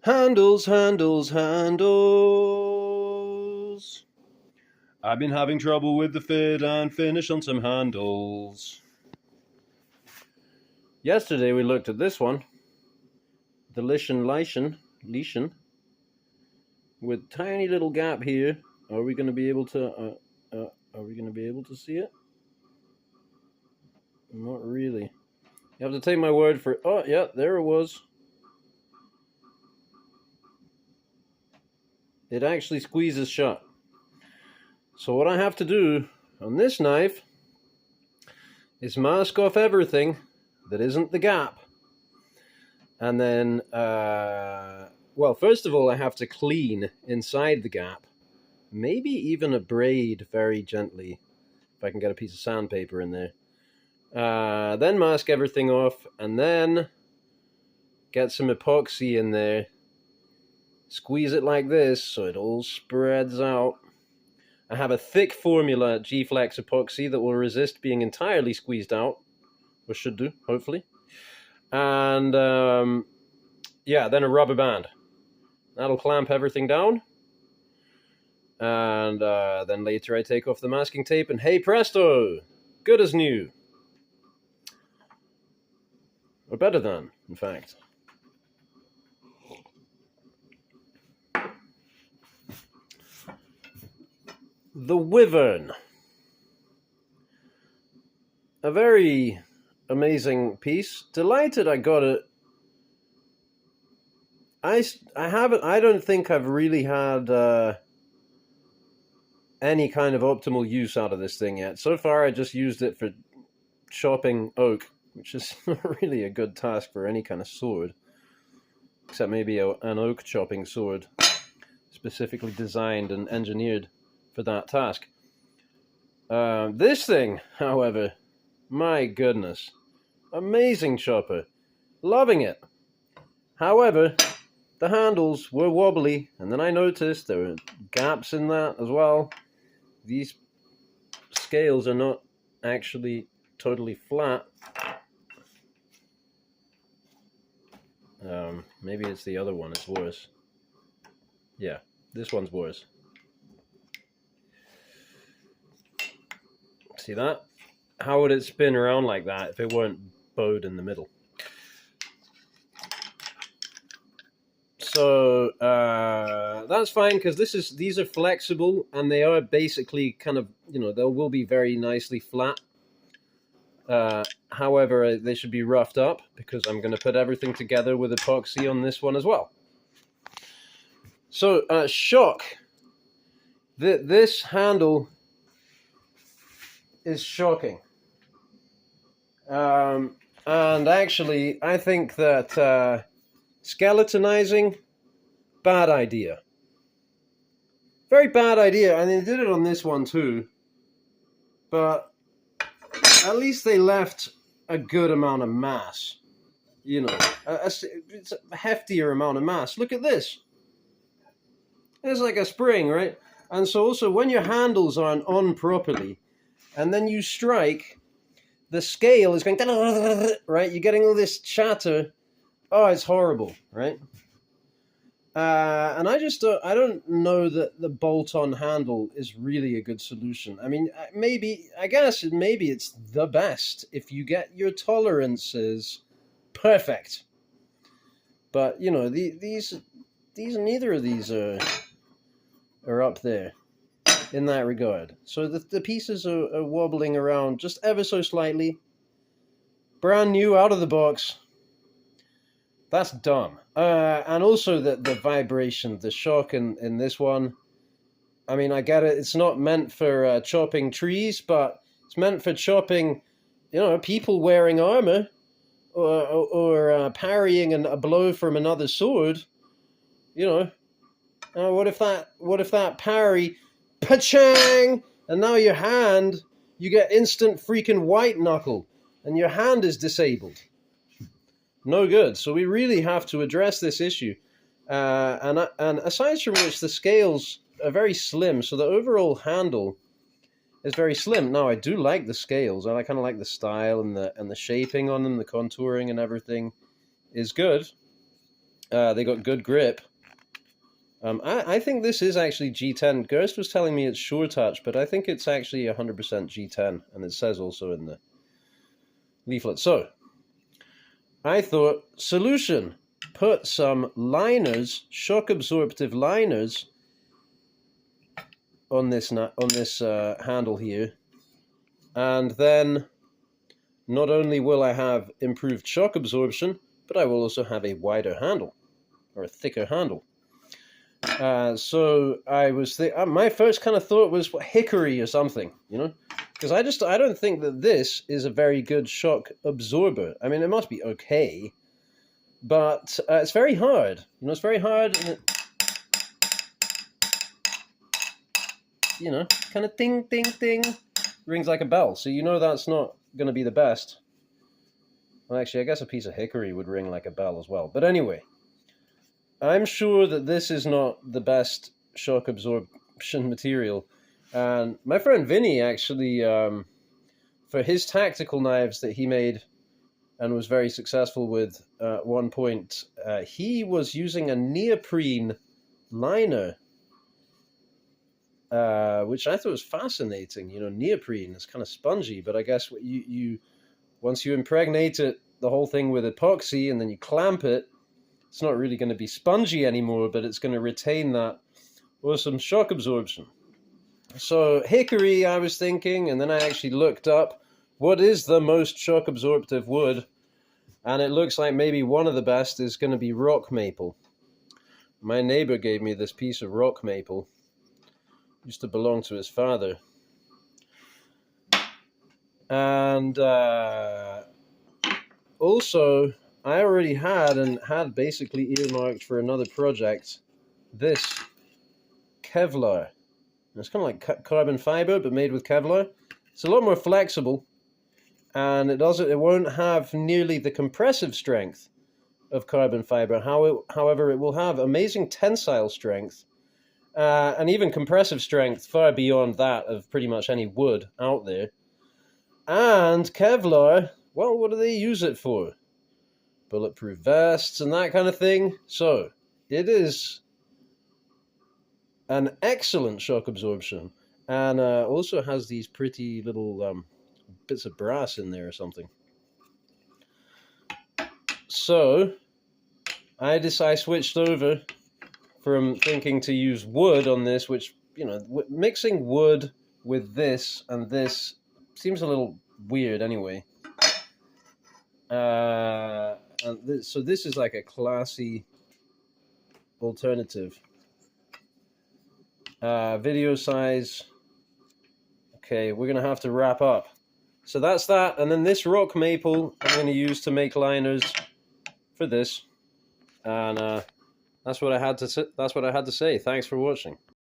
Handles, handles, handles. I've been having trouble with the fit and finish on some handles. Yesterday we looked at this one, the Leischen, with tiny little gap here. Are we going to be able to? Are we going to be able to see it? Not really. You have to take my word for it. Oh yeah, there it was. It actually squeezes shut. So what I have to do on this knife is mask off everything that isn't the gap. And then, well, first of all, I have to clean inside the gap. Maybe even abrade very gently, if I can get a piece of sandpaper in there. Then mask everything off, and then get some epoxy in there. Squeeze it like this so it all spreads out. I have a thick formula G-Flex epoxy that will resist being entirely squeezed out, or should do, hopefully. And yeah, then a rubber band. That'll clamp everything down. And then later I take off the masking tape, and hey presto, good as new. Or better than, in fact. The Wyvern. A very amazing piece. Delighted I got it. I don't think I've really had any kind of optimal use out of this thing yet. So far I just used it for chopping oak, which is not really a good task for any kind of sword. Except maybe an oak chopping sword, specifically designed and engineered for that task. This thing, however, my goodness, amazing chopper, loving it. However, the handles were wobbly, and then I noticed there were gaps in that as well. These scales are not actually totally flat. Maybe it's the other one, it's worse. Yeah, this one's worse. See that? How would it spin around like that if it weren't bowed in the middle? So that's fine, because these are flexible, and they are basically kind of, they will be very nicely flat. However, they should be roughed up, because I'm going to put everything together with epoxy on this one as well. So, shock. This handle is shocking. And actually, I think that skeletonizing, bad idea. Very bad idea. And they did it on this one too. But at least they left a good amount of mass. It's a heftier amount of mass. Look at this. It's like a spring, right? And so also when your handles aren't on properly, and then you strike, the scale is going, right? You're getting all this chatter. Oh, it's horrible, right? And I don't know that the bolt-on handle is really a good solution. I mean, maybe it's the best if you get your tolerances perfect. But these neither of these are up there in that regard. So the pieces are wobbling around just ever so slightly. Brand new, out of the box. That's dumb. And also the vibration, the shock in this one. I mean, I get it. It's not meant for chopping trees, but it's meant for chopping, people wearing armor or parrying a blow from another sword. What if that parry, pa-chang, and now your hand, you get instant freaking white knuckle, and your hand is disabled. No good. So we really have to address this issue. And aside from which, the scales are very slim, so the overall handle is very slim. Now, I do like the scales. I kind of like the style and the shaping on them, the contouring and everything is good. They got good grip. I think this is actually G10. Gerst was telling me it's Sure Touch, but I think it's actually 100% G10, and it says also in the leaflet. So, I thought, solution, put some liners, shock-absorptive liners, on this handle here, and then not only will I have improved shock absorption, but I will also have a wider handle, or a thicker handle. So I was my first kind of thought was hickory or something, you know, because I don't think that this is a very good shock absorber. I mean, it must be okay, but it's very hard. You know, it's very hard, and it, kind of ding, ding, ding, rings like a bell. So you know that's not going to be the best. Well, actually, I guess a piece of hickory would ring like a bell as well. But anyway, I'm sure that this is not the best shock absorption material. And my friend Vinny actually, for his tactical knives that he made and was very successful with at one point, he was using a neoprene liner, which I thought was fascinating. You know, neoprene is kind of spongy, but I guess you once you impregnate it, the whole thing with epoxy, and then you clamp it, it's not really going to be spongy anymore, but it's going to retain that awesome shock absorption. So hickory, I was thinking, and then I actually looked up what is the most shock absorptive wood, and it looks like maybe one of the best is going to be rock maple. My neighbor gave me this piece of rock maple. Used to belong to his father. And also, I already had basically earmarked for another project this Kevlar. It's kind of like carbon fiber, but made with Kevlar. It's a lot more flexible, and it won't have nearly the compressive strength of carbon fiber. However, it will have amazing tensile strength, and even compressive strength far beyond that of pretty much any wood out there. And Kevlar, well, what do they use it for? Bulletproof vests and that kind of thing. So it is an excellent shock absorption, and also has these pretty little bits of brass in there or something. So I switched over from thinking to use wood on this, which, you know, mixing wood with this and this seems a little weird anyway. So this is like a classy alternative. Video size. Okay, we're going to have to wrap up. So that's that. And then this rock maple I'm going to use to make liners for this. And that's what I had to say. Thanks for watching.